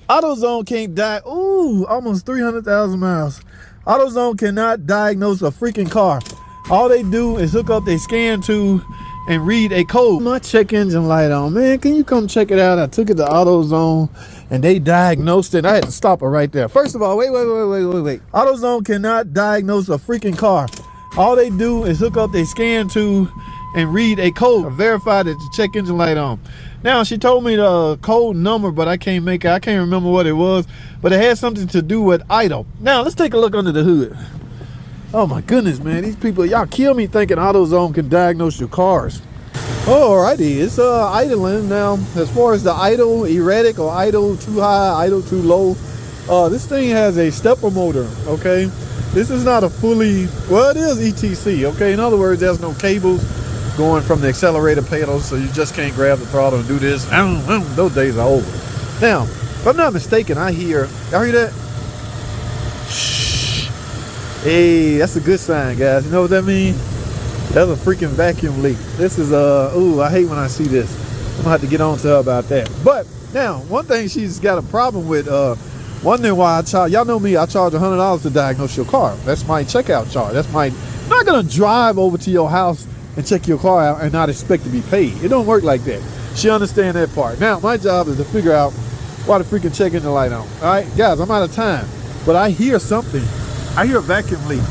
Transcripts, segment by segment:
AutoZone can't almost 300,000 miles. AutoZone cannot diagnose a freaking car. All they do is hook up their scan tool and read a code. My check engine light on, man. Can you come check it out? I took it to AutoZone and they diagnosed it. I had to stop it right there. First of all, wait. AutoZone cannot diagnose a freaking car. All they do is hook up their scan tool and read a code, verify that the check engine light on. Now, she told me the code number, but I can't remember what it was, but it had something to do with idle. Now, let's take a look under the hood. Oh my goodness, man, these people, y'all kill me thinking AutoZone can diagnose your cars. Oh, alrighty, it's idling. Now, as far as the idle, erratic, or idle too high, idle too low, this thing has a stepper motor, okay? This is not a fully, well, it is ETC, okay? In other words, there's no cables going from the accelerator pedals, so you just can't grab the throttle and do this. Those days are over. Now, if I'm not mistaken, y'all hear that? Shh. Hey, that's a good sign, guys. You know what that means? That's a freaking vacuum leak. This is I hate when I see this. I'm gonna have to get on to her about that. But now, one thing she's got a problem with, wondering why I charge, y'all know me, I charge $100 to diagnose your car. That's my checkout charge. I'm not gonna drive over to your house and check your car out and not expect to be paid. It don't work like that. She understand that part. Now, my job is to figure out why the freaking check engine light on. All right, guys, I'm out of time, but I hear something. I hear a vacuum leak.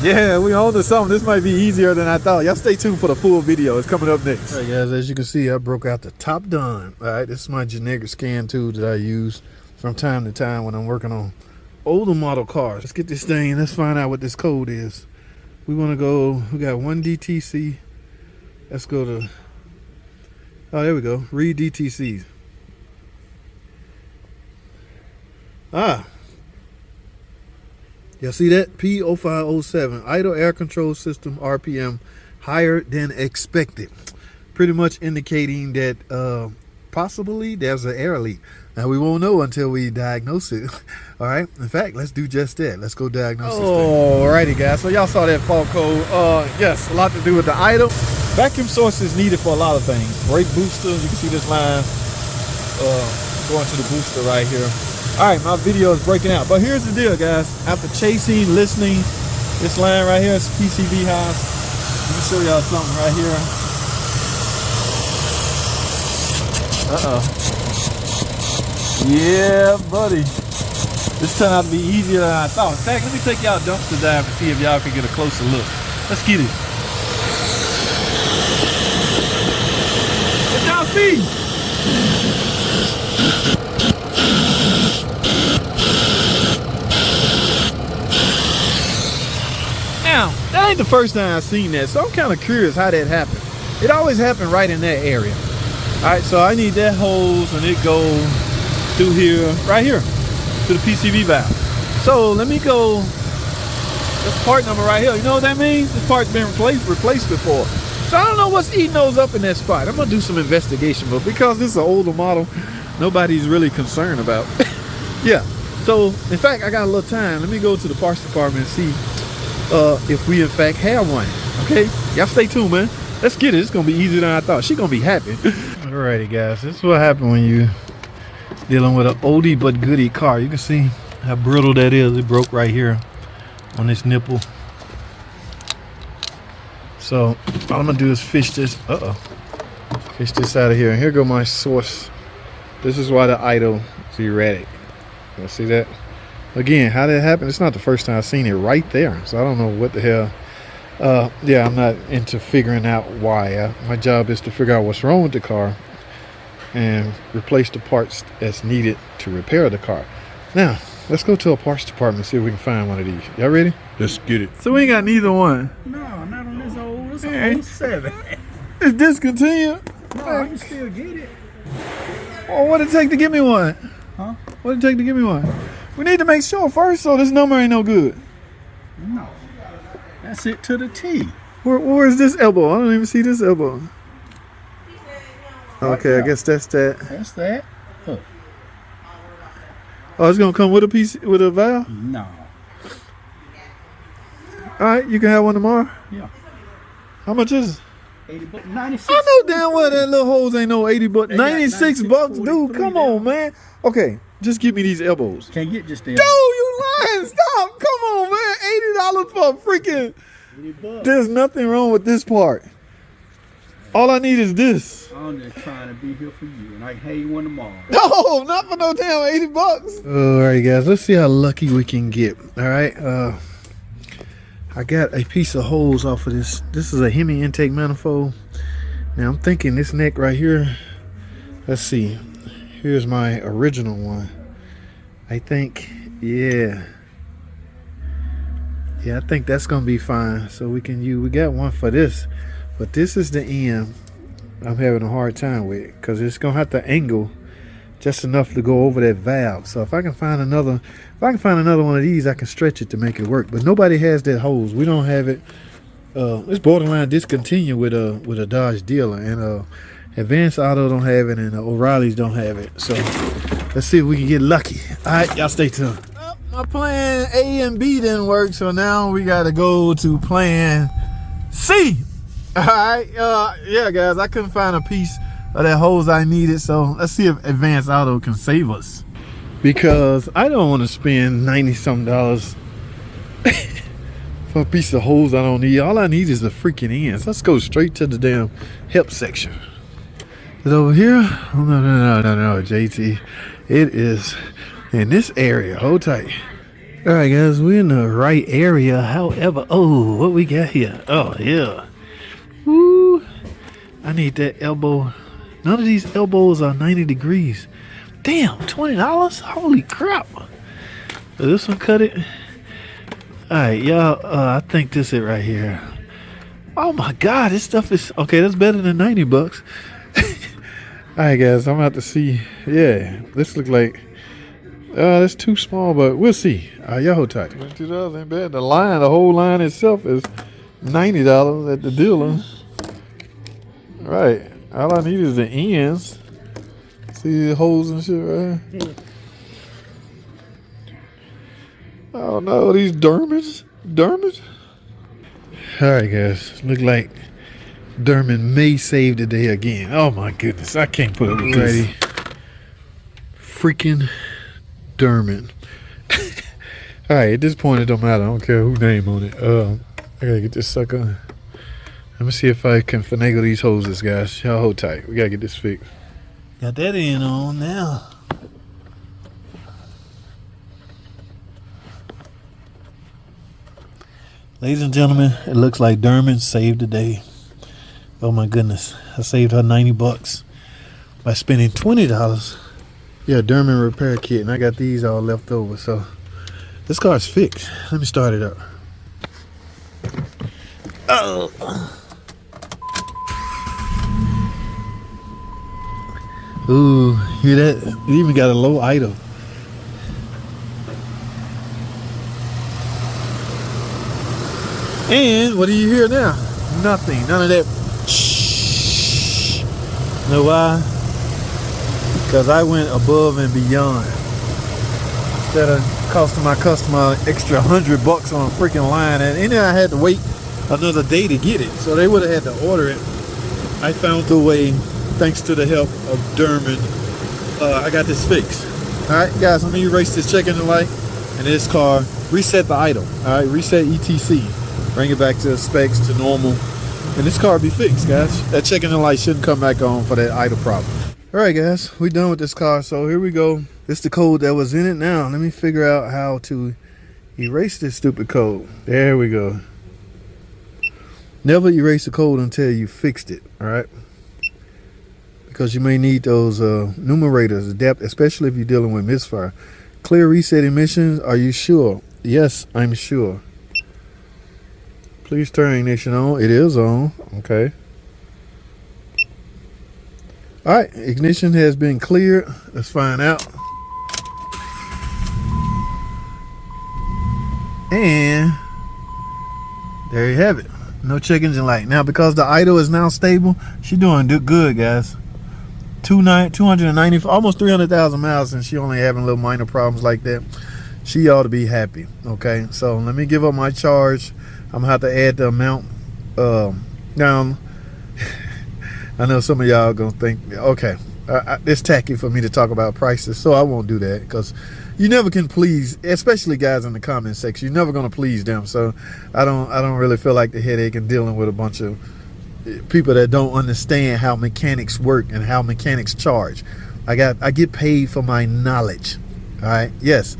Yeah, we on to something. This might be easier than I thought. Y'all stay tuned for the full video. It's coming up next. All right, guys, as you can see, I broke out the top done. All right, this is my generic scan tool that I use from time to time when I'm working on older model cars. Let's get this thing. Let's find out what this code is. We want to go, we got one DTC. Let's go to, oh, there we go. Read DTCs. Ah. Y'all see that? P0507. Idle air control system RPM higher than expected. Pretty much indicating that possibly there's an air leak. Now, we won't know until we diagnose it. All right. In fact, let's do just that. Let's go diagnose this thing. Alrighty, guys. So y'all saw that fault code. Yes, a lot to do with the idle. Vacuum source is needed for a lot of things. Brake booster. You can see this line going to the booster right here. All right, my video is breaking out. But here's the deal, guys. After chasing, listening, this line right here is PCB house. Let me show y'all something right here. Yeah, buddy. This turned out to be easier than I thought. In fact, let me take y'all dumpster dive and see if y'all can get a closer look. Let's get it. What y'all see? Now, that ain't the first time I've seen that, so I'm kind of curious how that happened. It always happened right in that area. All right, so I need that hose and it goes through here, right here, to the PCV valve. So let me go, this part number right here, you know what that means? This part's been replaced before. So I don't know what's eating those up in that spot. I'm gonna do some investigation, but because this is an older model, nobody's really concerned about. Yeah, so in fact, I got a little time. Let me go to the parts department and see if we in fact have one. Okay, y'all stay tuned, man. Let's get it. It's gonna be easier than I thought. She's gonna be happy. Alrighty, guys, this is what happened when you dealing with an oldie but goodie car. You can see how brittle that is. It broke right here on this nipple. So all I'm gonna do is fish this. Fish this out of here. And here go my source. This is why the idle is erratic. You see that? Again, how did it happen? It's not the first time I've seen it right there. So I don't know what the hell. Yeah, I'm not into figuring out why. My job is to figure out what's wrong with the car and replace the parts that's needed to repair the car. Now, let's go to a parts department and see if we can find one of these. Y'all ready? Let's get it. So we ain't got neither one. No, not on this old. It's an 07. It's discontinued? No, I can still get it. Well, what'd it take to get me one? Huh? What'd it take to get me one? We need to make sure first, so this number ain't no good. No. That's it to the T. Where is this elbow? I don't even see this elbow. Okay, I guess that's that. That's that. Huh. Oh, it's gonna come with a piece with a valve? No. All right, you can have one tomorrow. Yeah. How much is it? $80, 96. I know damn well that little hose ain't no 80 bucks. They got 96 bucks, dude. 43 Come down. on, man. Okay, just give me these elbows. Can't get just there. Dude, you lying. Stop. Come on, man. $80 for a freaking... $80. There's nothing wrong with this part. All I need is this. I'm just trying to be here for you, and I can have you one tomorrow. No, not for no damn 80 bucks. All right, guys. Let's see how lucky we can get. All right. I got a piece of hose off of this. This is a Hemi intake manifold. Now I'm thinking this neck right here. Let's see. Here's my original one. I think, yeah, I think that's gonna be fine. So we can use. We got one for this, but this is the end I'm having a hard time with because it's gonna have to angle just enough to go over that valve. So if I can find another, one of these, I can stretch it to make it work. But nobody has that hose. We don't have it. It's borderline discontinued with a Dodge dealer, and Advanced Auto don't have it, and O'Reilly's don't have it. So let's see if we can get lucky. All right, y'all stay tuned. Well, my plan A and B didn't work, so now we got to go to plan C. All right, yeah, guys, I couldn't find a piece of that hose I needed, so let's see if Advanced Auto can save us. Because I don't want to spend $90-something for a piece of hose I don't need. All I need is the freaking ends. Let's go straight to the damn help section. Is it over here? Oh, no, JT. It is in this area. Hold tight. All right, guys, we're in the right area. However, oh, what we got here? Oh, yeah. Woo. I need that elbow. None of these elbows are 90 degrees. Damn, $20? Holy crap. Does this one cut it? All right, y'all, I think this is it right here. Oh my God, this stuff is, okay, that's better than 90 bucks. All right, guys, I'm about to see. Yeah, this look like, that's too small, but we'll see. Y'all hold tight. $22 ain't bad. The whole line itself is $90 at the dealer. All right, all I need is the ends. See the holes and shit right here? Oh no, these Dermans. Alright, guys, look like Derman may save the day again. Oh my goodness, I can't put up with this. Freaking Derman. Alright, at this point it don't matter. I don't care who name on it. I gotta get this sucker. Let me see if I can finagle these hoses, guys. Y'all hold tight. We gotta get this fixed. Got that in on now. Ladies and gentlemen, it looks like Derman saved the day. Oh my goodness. I saved her 90 bucks by spending $20. Yeah, Derman repair kit, and I got these all left over. So this car's fixed. Let me start it up. Oh. Ooh, hear that? It even got a low idle. And what do you hear now? Nothing. None of that. Shh. Know why? Because I went above and beyond. Instead of costing my customer extra $100 on a freaking line, and then I had to wait another day to get it, so they would have had to order it. I found the way. Thanks to the help of Derman, I got this fixed. All right, guys, let me erase this check engine light and this car. Reset the idle. All right, reset ETC. Bring it back to the specs to normal, and this car will be fixed, guys. That check engine light shouldn't come back on for that idle problem. All right, guys, we're done with this car. So here we go. This is the code that was in it. Now let me figure out how to erase this stupid code. There we go. Never erase the code until you fixed it. All right. Because you may need those numerators, especially if you're dealing with misfire. Clear reset emissions. Are you sure? Yes, I'm sure. Please turn ignition on. It is on. Okay. All right. Ignition has been cleared. Let's find out. And there you have it. No check engine light. Now, because the idle is now stable, she's doing good, guys. 290, almost 300,000 miles, and she only having little minor problems like that. She ought to be happy. Okay, so let me give up my charge. I'm gonna have to add the amount. Now I know some of y'all gonna think, okay, it's tacky for me to talk about prices, so I won't do that, because you never can please, especially guys in the comment section. You're never gonna please them. So I don't really feel like the headache in dealing with a bunch of people that don't understand how mechanics work and how mechanics charge. I get paid for my knowledge. All right. Yes.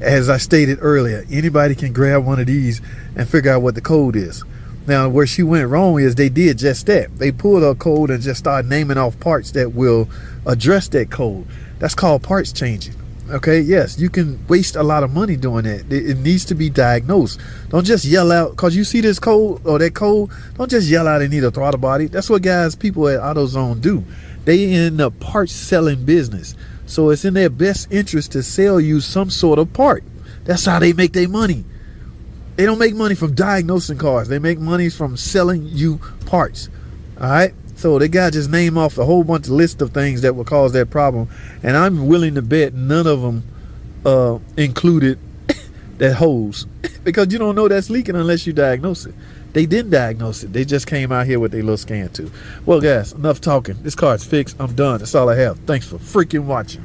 As I stated earlier, anybody can grab one of these and figure out what the code is. Now, where she went wrong is they did just that. They pulled a code and just started naming off parts that will address that code. That's called parts changing. Okay, yes, you can waste a lot of money doing that. It needs to be diagnosed. Don't just yell out, because you see this code or that code, don't just yell out and need a throttle body. That's what people at AutoZone do. They in the parts selling business. So it's in their best interest to sell you some sort of part. That's how they make their money. They don't make money from diagnosing cars. They make money from selling you parts. All right? So they got just name off a whole bunch of list of things that will cause that problem. And I'm willing to bet none of them included that hose. Because you don't know that's leaking unless you diagnose it. They didn't diagnose it. They just came out here with their little scan too. Well, guys, enough talking. This car's fixed. I'm done. That's all I have. Thanks for freaking watching.